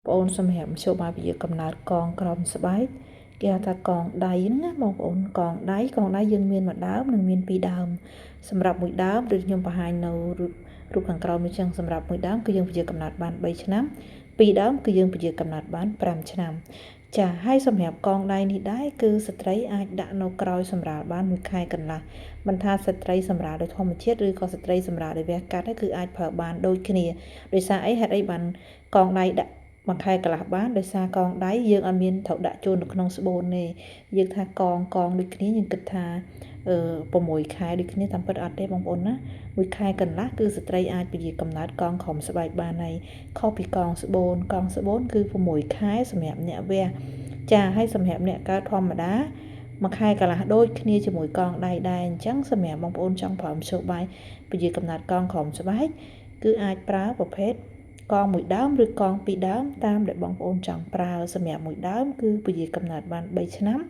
បងប្អូនសម្រាប់ចូលមកវិជាកំណើតកងក្រោមស្បែកគេហៅថាកងដៃហ្នឹងណាបងប្អូនកងដៃយើងមានមួយដើមនិងមានពីរដើមសម្រាប់មួយដើមដូចខ្ញុំបង្ហាញនៅរូបខាងក្រោមនេះចឹងសម្រាប់មួយដើមគឺយើងវិជាកំណើតបាន3ឆ្នាំពីរដើមគឺយើងវិជាកំណើតបាន5ឆ្នាំចាហើយសម្រាប់កងដៃនេះដែរគឺស្ត្រីអាចដាក់នៅក្រោយសម្រាលបាន1ខែកន្លះមិនថាស្ត្រីសម្រាលដោយធម្មជាតិឬក៏ស្ត្រីសម្រាលដោយវះកាត់គឺអាចប្រើបានដូចគ្នាដោយសារអីហេតុអីបានកងដៃដាក់1ខែកន្លះបានដោយសារកងដៃយើងអត់មានត្រូវដាក់ចូលនៅក្នុងស្បូនទេយើងថាកងដូចគ្នាយើងគិតថា6ខែដូចគ្នាតាមពិតអត់ទេបងប្អូនណា1ខែកន្លះគឺស្ត្រីអាចពជាកំណើតកងក្រោមស្បែកបានហើយខុសពីកងស្បូនគឺ6ខែសម្រាប់អ្នកវះចាហើយសម្រាប់អ្នកកើតធម្មតា1ខែកន្លះដូចគ្នាជាមួយកងដៃដែរអញ្ចឹងសម្រាប់បងប្អូនចង់ប្រើមធ្យោបាយពជាកំណើតកងក្រោមស្បែកគឺអាចប្រើប្រភេទកងមួយដើមឬកងពីរដើមតាមដែលបងប្អូនចង់ប្រើសម្រាប់មួយដើមគឺពជាកំណើតបាន3ឆ្នាំ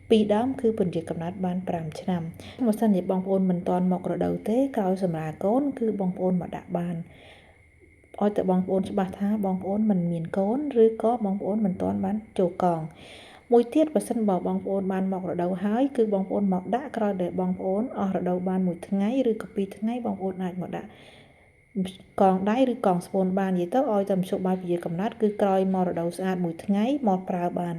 ពីរដើមគឺពជាកំណើតបាន5ឆ្នាំបើសិនជាបងប្អូនមិនទាន់មករដូវទេក្រោយសម្រាប់កូនគឺបងប្អូនមកដាក់បានឲ្យតែបងប្អូនច្បាស់ថាបងប្អូនមិនមានកូនឬក៏បងប្អូនមិនទាន់បានចូលកងមួយទៀតបើសិនបើបងប្អូនបានមករដូវហើយគឺបងប្អូនមកដាក់ក្រោយដែលបងប្អូនអស់រដូវបាន1ថ្ងៃឬក៏2ថ្ងៃបងប្អូនអាចមកដាក់កងដៃឬកងស្បូនបាននិយាយទៅឲ្យតែមធ្យោបាយពជាកំណើតគឺក្រោយមករដូវស្អាត1ថ្ងៃមកប្រើបាន